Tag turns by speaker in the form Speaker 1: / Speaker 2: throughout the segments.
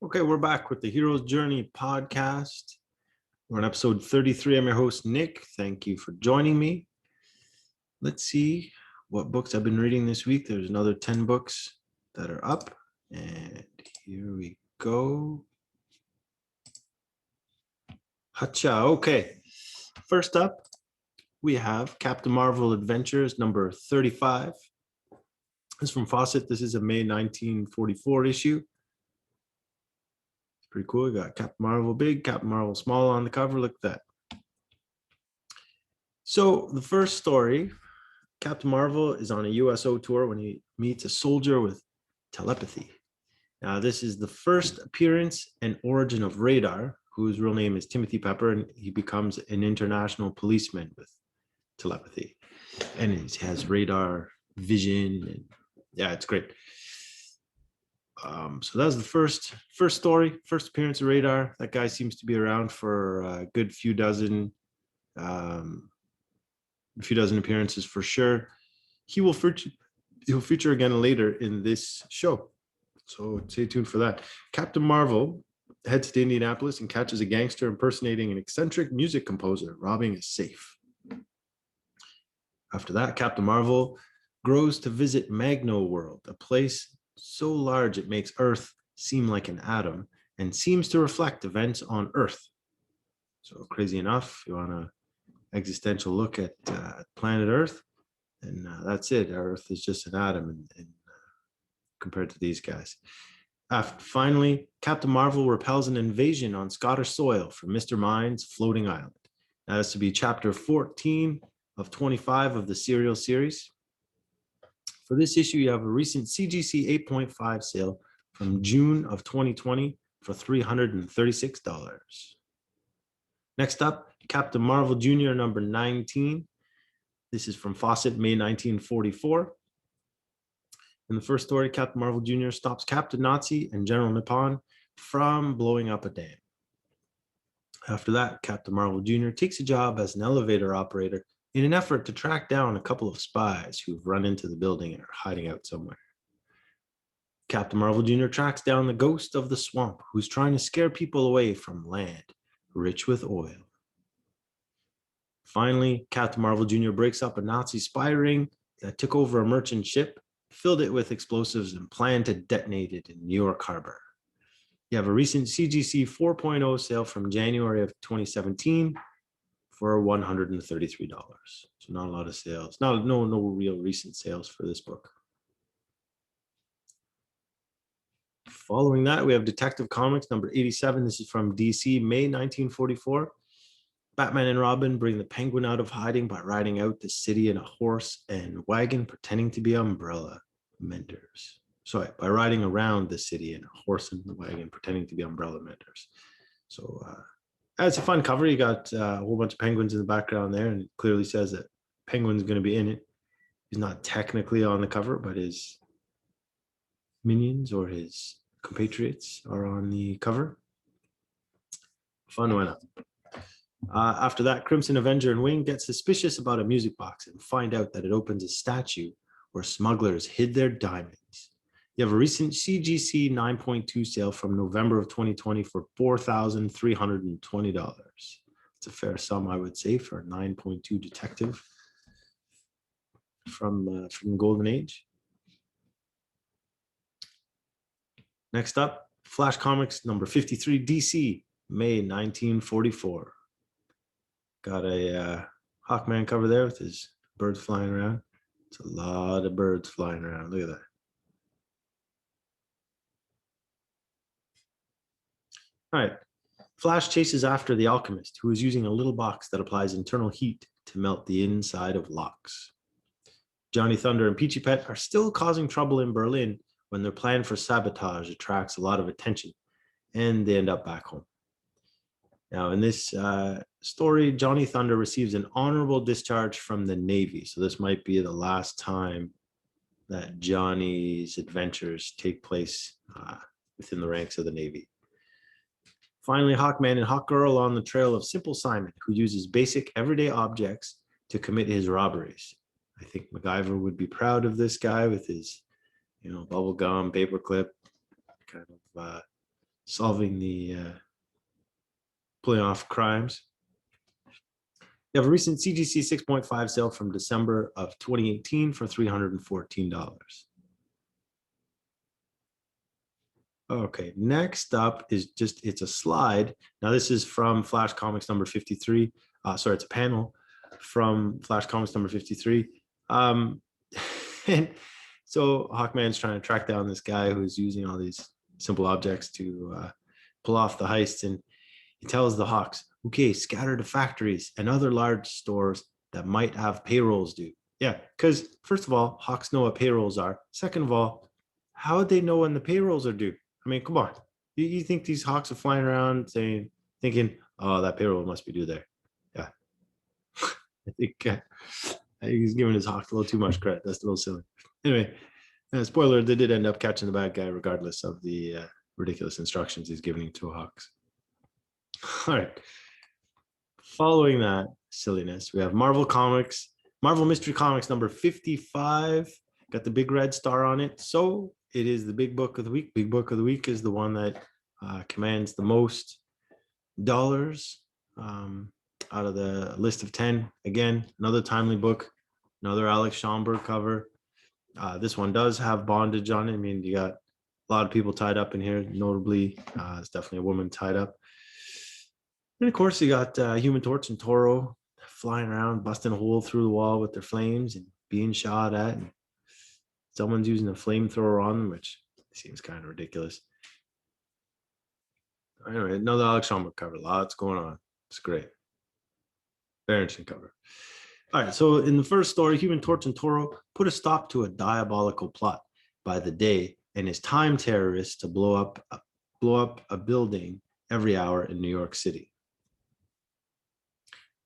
Speaker 1: Okay, we're back with the Hero's Journey podcast. We're on episode 33. I'm your host, Nick. Thank you for joining me. Let's see what books I've been reading this week. There's another 10 books that are up. And here we go. Hacha. Okay. First up, we have Captain Marvel Adventures number 35. This is from Fawcett. This is a May 1944 issue. Pretty cool. We got Captain Marvel big, Captain Marvel small on the cover. Look at that. So the first story, Captain Marvel is on a USO tour when he meets a soldier with telepathy. Now, this is the first appearance and origin of Radar, whose real name is Timothy Pepper, and he becomes an international policeman with telepathy. And he has radar vision, and yeah, it's great. So that was the first story, first appearance of Radar. That guy seems to be around for a good few dozen appearances for sure. He'll feature again later in this show, so stay tuned for that. Captain Marvel heads to Indianapolis and catches a gangster impersonating an eccentric music composer robbing a safe. After that, Captain Marvel grows to visit Magno World, a place so large it makes Earth seem like an atom and seems to reflect events on Earth. So crazy enough, you want an existential look at planet Earth, and that's it. Earth is just an atom compared to these guys. Finally, Captain Marvel repels an invasion on Scottish soil from Mr. Mind's floating island. Now, that's to be chapter 14 of 25 of the serial series. For this issue, you have a recent CGC 8.5 sale from June of 2020 for $336. Next up, Captain Marvel Jr. number 19. This is from Fawcett, May 1944. In the first story, Captain Marvel Jr. stops Captain Nazi and General Nippon from blowing up a dam. After that, Captain Marvel Jr. takes a job as an elevator operator in an effort to track down a couple of spies who've run into the building and are hiding out somewhere. Captain Marvel Jr. tracks down the ghost of the swamp who's trying to scare people away from land rich with oil. Finally, Captain Marvel Jr. breaks up a Nazi spy ring that took over a merchant ship, filled it with explosives, and planned to detonate it in New York Harbor. You have a recent CGC 4.0 sale from January of 2017 for $133. So not a lot of sales. No real recent sales for this book. Following that, we have Detective Comics number 87. This is from DC, May 1944. Batman and Robin bring the Penguin out of hiding by riding out the city in a horse and wagon pretending to be umbrella mentors. Sorry, by riding around the city in a horse and wagon pretending to be umbrella mentors. So it's a fun cover. You got a whole bunch of penguins in the background there, and it clearly says that Penguin's going to be in it. He's not technically on the cover, but his minions or his compatriots are on the cover. Fun one up. After that, Crimson Avenger and Wing get suspicious about a music box and find out that it opens a statue where smugglers hid their diamonds. You have a recent CGC 9.2 sale from November of 2020 for $4,320. It's a fair sum, I would say, for a 9.2 detective from the Golden Age. Next up, Flash Comics number 53, DC, May 1944. Got a Hawkman cover there with his birds flying around. It's a lot of birds flying around. Look at that. All right. Flash chases after the alchemist, who is using a little box that applies internal heat to melt the inside of locks. Johnny Thunder and Peachy Pet are still causing trouble in Berlin when their plan for sabotage attracts a lot of attention, and they end up back home. Now, in this story, Johnny Thunder receives an honorable discharge from the Navy. So this might be the last time that Johnny's adventures take place within the ranks of the Navy. Finally, Hawkman and Hawkgirl on the trail of Simple Simon, who uses basic everyday objects to commit his robberies. I think MacGyver would be proud of this guy with his, bubble gum, paperclip, kind of solving the pulling off crimes. You have a recent CGC 6.5 sale from December of 2018 for $314. Okay, next up is it's a slide. Now this is from Flash Comics number 53. Sorry, it's a panel from Flash Comics number 53. And so Hawkman's trying to track down this guy who's using all these simple objects to pull off the heist. And he tells the Hawks, okay, scatter to factories and other large stores that might have payrolls due. Yeah, because first of all, Hawks know what payrolls are. Second of all, how would they know when the payrolls are due? I mean, come on. You think these Hawks are flying around thinking, oh, that payroll must be due there. Yeah. I think he's giving his Hawks a little too much credit. That's a little silly. Anyway, spoiler, they did end up catching the bad guy regardless of the ridiculous instructions he's giving to Hawks. All right. Following that silliness, we have Marvel Mystery Comics number 55. Got the big red star on it. So it is the big book of the week. Big book of the week is the one that commands the most dollars out of the list of 10. Again, another timely book, another Alex Schomburg cover. This one does have bondage on it. I mean, you got a lot of people tied up in here. Notably, it's definitely a woman tied up. And of course, you got Human Torch and Toro flying around, busting a hole through the wall with their flames and being shot at. And someone's using a flamethrower on them, which seems kind of ridiculous. Anyway, another Alex Schomburg cover. Lots going on. It's great. Very interesting cover. All right, so in the first story, Human Torch and Toro put a stop to a diabolical plot by the Day and his time terrorists to blow up a building every hour in New York City.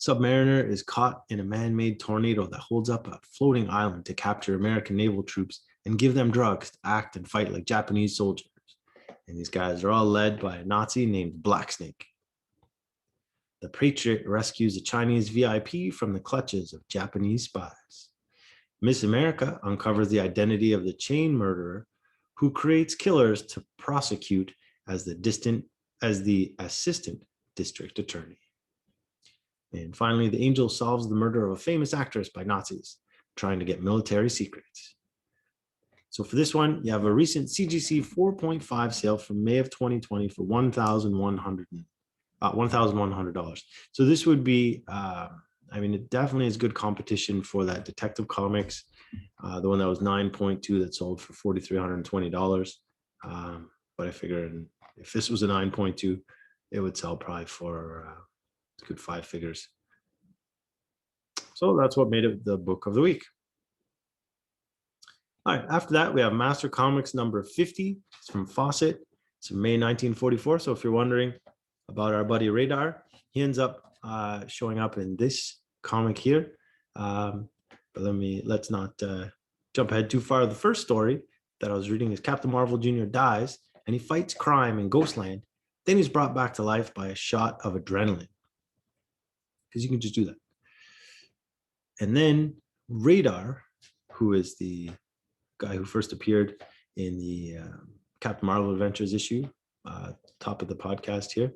Speaker 1: Submariner is caught in a man-made tornado that holds up a floating island to capture American naval troops and give them drugs to act and fight like Japanese soldiers. And these guys are all led by a Nazi named Black Snake. The Patriot rescues a Chinese VIP from the clutches of Japanese spies. Miss America uncovers the identity of the chain murderer who creates killers to prosecute as the assistant district attorney. And finally, the Angel solves the murder of a famous actress by Nazis trying to get military secrets. So for this one, you have a recent CGC 4.5 sale from May of 2020 for $1,100. So this would be, I mean, it definitely is good competition for that Detective Comics, the one that was 9.2 that sold for $4,320. But I figured if this was a 9.2, it would sell probably for good 5 figures. So that's what made it the book of the week. All right, after that, we have Master Comics number 50. It's from Fawcett. It's from May 1944. So if you're wondering about our buddy Radar, he ends up showing up in this comic here. But let's not jump ahead too far. The first story that I was reading is Captain Marvel Jr. dies and he fights crime in Ghostland. Then he's brought back to life by a shot of adrenaline. Because you can just do that. And then Radar, who is the guy who first appeared in the Captain Marvel Adventures issue, top of the podcast here,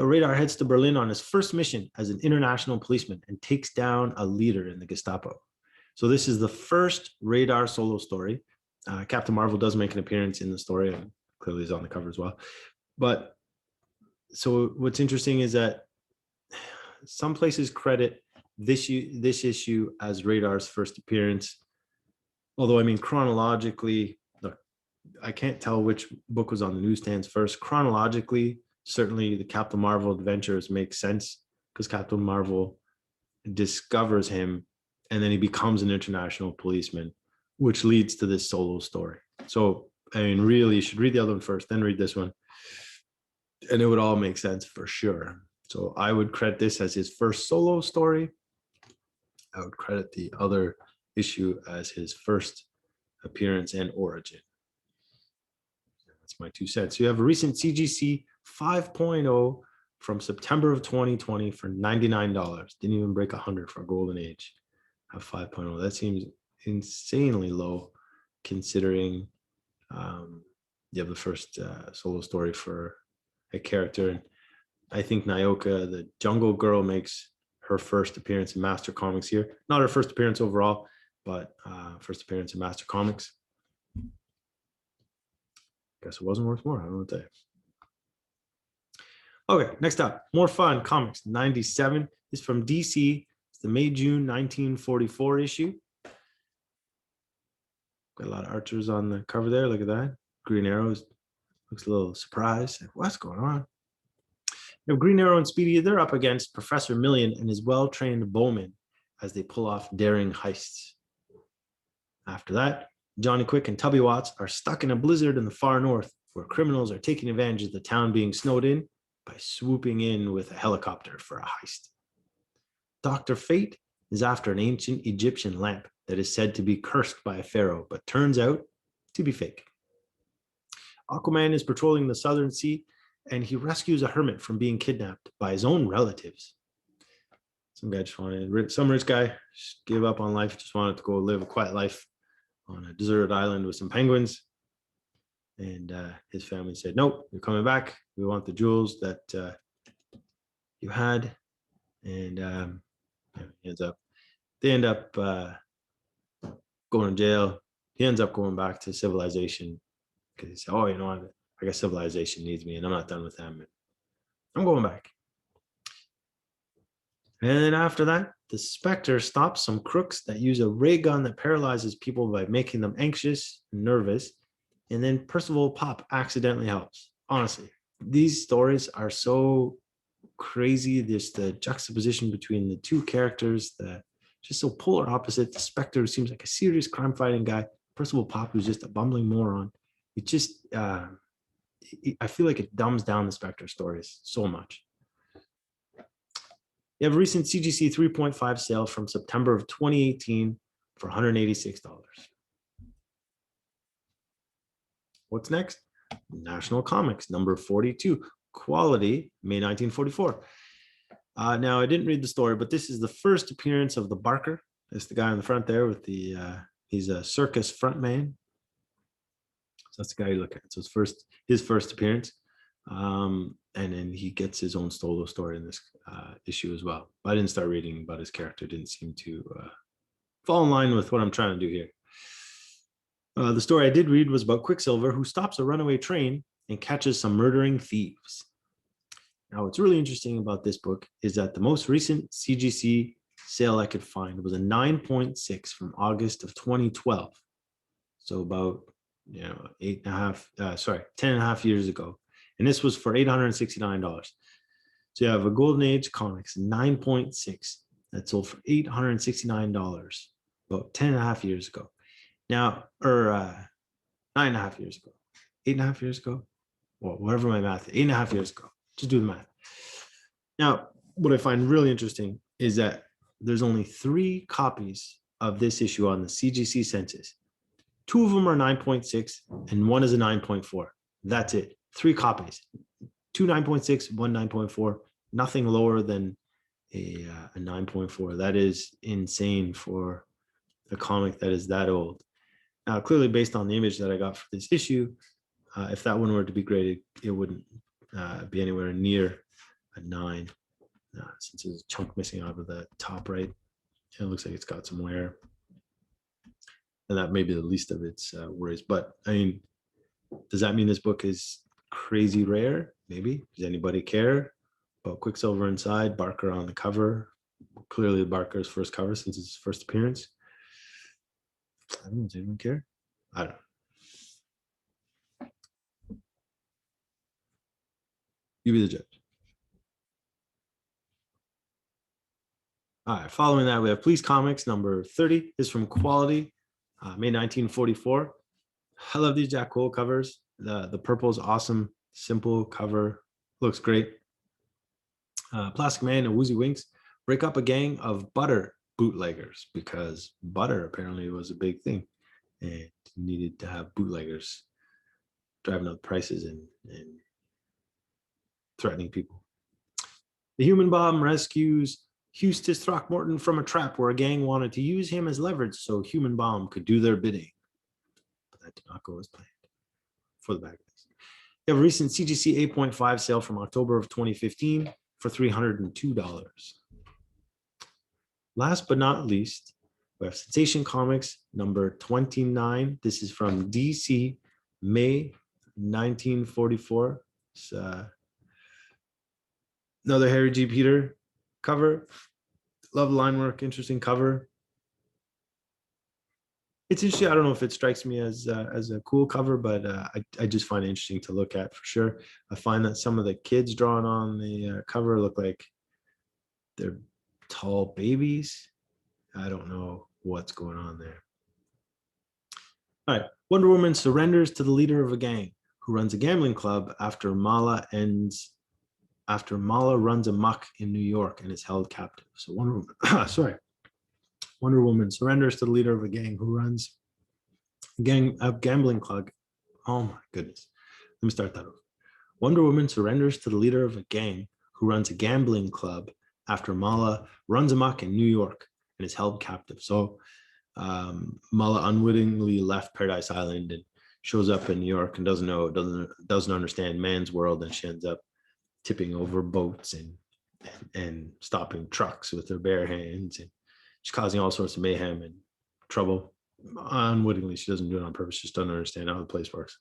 Speaker 1: Radar heads to Berlin on his first mission as an international policeman and takes down a leader in the Gestapo. So this is the first Radar solo story. Captain Marvel does make an appearance in the story, and clearly is on the cover as well. But so what's interesting is that some places credit this issue as Radar's first appearance. Although, I mean, chronologically, look, I can't tell which book was on the newsstands first. Chronologically, certainly the Captain Marvel adventures make sense because Captain Marvel discovers him and then he becomes an international policeman, which leads to this solo story. So, I mean, really, you should read the other one first, then read this one. And it would all make sense for sure. So I would credit this as his first solo story. I would credit the other issue as his first appearance and origin. That's my 2 cents. You have a recent CGC 5.0 from September of 2020 for $99. Didn't even break 100 for a golden age. Have 5.0. That seems insanely low considering you have the first solo story for a character. And I think Nyoka, the Jungle Girl, makes her first appearance in Master Comics here. Not her first appearance overall, but first appearance in Master Comics. Guess it wasn't worth more. I don't know what to say. Okay, next up, More Fun Comics 97 is from DC. It's the May-June 1944 issue. Got a lot of archers on the cover there. Look at that. Green Arrow looks a little surprised. What's going on? Now, Green Arrow and Speedy, they're up against Professor Million and his well-trained bowmen as they pull off daring heists. After that, Johnny Quick and Tubby Watts are stuck in a blizzard in the far north, where criminals are taking advantage of the town being snowed in by swooping in with a helicopter for a heist. Dr. Fate is after an ancient Egyptian lamp that is said to be cursed by a pharaoh, but turns out to be fake. Aquaman is patrolling the Southern Sea, and he rescues a hermit from being kidnapped by his own relatives. Some guy just wanted, some rich guy just gave up on life, just wanted to go live a quiet life on a deserted island with some penguins. And his family said, nope, you're coming back. We want the jewels that you had. And they end up going to jail. He ends up going back to civilization because he said, oh, you know what? I guess civilization needs me and I'm not done with them. I'm going back. And then after that, the Spectre stops some crooks that use a ray gun that paralyzes people by making them anxious and nervous. And then Percival Pop accidentally helps. Honestly, these stories are so crazy. There's the juxtaposition between the two characters that just so polar opposite. The Spectre, who seems like a serious crime fighting guy. Percival Pop, who's just a bumbling moron. It just, I feel like it dumbs down the Spectre stories so much. You have a recent CGC 3.5 sale from September of 2018 for $186. What's next? National Comics, number 42, Quality, May 1944. Now, I didn't read the story, but this is the first appearance of the Barker. It's the guy in the front there with the, he's a circus frontman. So that's the guy you look at. So it's his first appearance. And then he gets his own solo story in this issue as well. But I didn't start reading about his character. Didn't seem to fall in line with what I'm trying to do here. The story I did read was about Quicksilver, who stops a runaway train and catches some murdering thieves. Now, what's really interesting about this book is that the most recent CGC sale I could find was a 9.6 from August of 2012. So about 10 and a half years ago. And this was for $869. So you have a Golden Age Comics 9.6 that sold for $869 about 10 and a half years ago. Now, or 9.5 years ago, 8.5 years ago, well, whatever my math is, 8.5 years ago. Just do the math. Now, what I find really interesting is that there's only 3 copies of this issue on the CGC census. 2 of them are 9.6 and 1 is a 9.4. That's it. 3 copies. 2 9.6, 1 9.4. Nothing lower than a 9.4. That is insane for a comic that is that old. Now, clearly, based on the image that I got for this issue, if that one were to be graded, it wouldn't be anywhere near a 9. Since there's a chunk missing out of the top right, it looks like it's got some wear. And that may be the least of its worries. But I mean, does that mean this book is crazy rare? Maybe. Does anybody care about Quicksilver inside, Barker on the cover? Clearly Barker's first cover since his first appearance. I don't know. Does anyone care? I don't know. You be the judge. All right, following that, we have Police Comics number 30. This is from Quality, May 1944. I love these Jack Cole covers. The purple is awesome. Simple cover. Looks great. Plastic Man and Woozy Winks break up a gang of butter bootleggers because butter apparently was a big thing and needed to have bootleggers driving up prices and threatening people. The Human Bomb rescues Eustace Throckmorton from a trap where a gang wanted to use him as leverage so Human Bomb could do their bidding. But that did not go as planned for the bad guys. You have a recent CGC 8.5 sale from October of 2015 for $302. Last but not least, we have Sensation Comics number 29. This is from DC, May 1944. It's another Harry G. Peter cover. Love line work, interesting cover. It's interesting. I don't know if it strikes me as a cool cover, but I just find it interesting to look at for sure. I find that some of the kids drawn on the cover look like they're tall babies. I don't know what's going on there. All right. Wonder Woman surrenders to the leader of a gang who runs a gambling club after Mala runs amok in New York and is held captive. So Wonder Woman surrenders to the leader of a gang who runs a gambling club. Oh my goodness. Let me start that over. Wonder Woman surrenders to the leader of a gang who runs a gambling club after Mala runs amok in New York and is held captive. So Mala unwittingly left Paradise Island and shows up in New York and doesn't understand man's world, and she ends up tipping over boats and stopping trucks with her bare hands, and she's causing all sorts of mayhem and trouble unwittingly. She doesn't do it on purpose, just doesn't understand how the place works.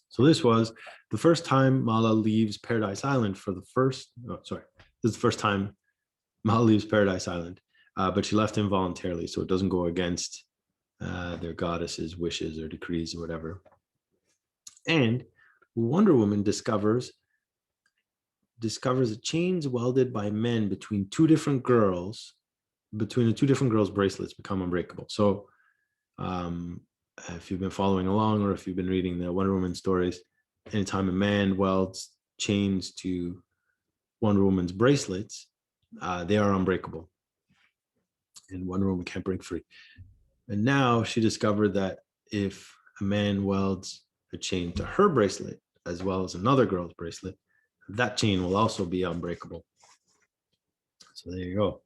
Speaker 1: So this was the first time Mala leaves Paradise Island this is the first time Mala leaves Paradise Island, but she left involuntarily, so it doesn't go against their goddess's wishes or decrees or whatever. And Wonder Woman discovers the chains welded by men between the two different girls' bracelets become unbreakable. So if you've been following along, or if you've been reading the Wonder Woman stories, anytime a man welds chains to Wonder Woman's bracelets, they are unbreakable, and Wonder Woman can't break free. And now she discovered that if a man welds a chain to her bracelet as well as another girl's bracelet, that chain will also be unbreakable. So there you go.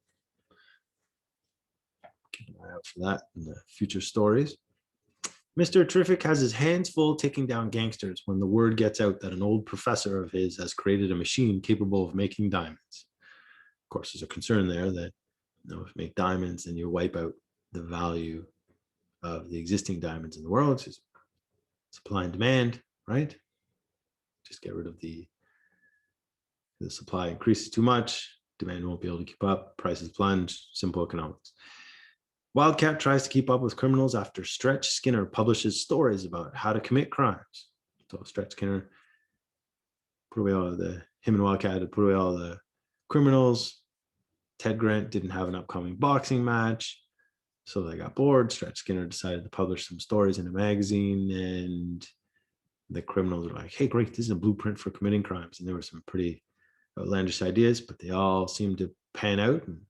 Speaker 1: Keep an eye out for that in the future stories. Mr. Terrific has his hands full taking down gangsters when the word gets out that an old professor of his has created a machine capable of making diamonds. Of course, there's a concern there that if you make diamonds, then you wipe out the value of the existing diamonds in the world. It's just supply and demand, right? Just get rid of the supply increases too much, demand won't be able to keep up, prices plunge, simple economics. Wildcat tries to keep up with criminals after Stretch Skinner publishes stories about how to commit crimes. So Stretch Skinner put away him and Wildcat had put away all the criminals. Ted Grant didn't have an upcoming boxing match, so they got bored. Stretch Skinner decided to publish some stories in a magazine, and the criminals were like, hey, great, this is a blueprint for committing crimes. And there were some pretty outlandish ideas, but they all seemed to pan out, and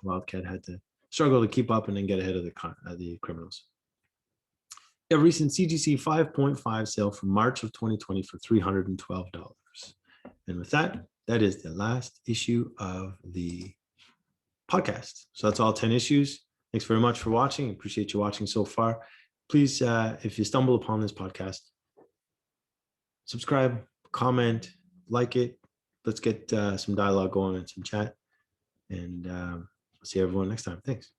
Speaker 1: Wildcat had to struggle to keep up and then get ahead of the criminals. A recent CGC 5.5 sale from March of 2020 for $312. And with that, that is the last issue of the podcast. So that's all 10 issues. Thanks very much for watching. Appreciate you watching so far. Please, if you stumble upon this podcast, subscribe, comment, like it. Let's get some dialogue going and some chat. And see everyone next time. Thanks.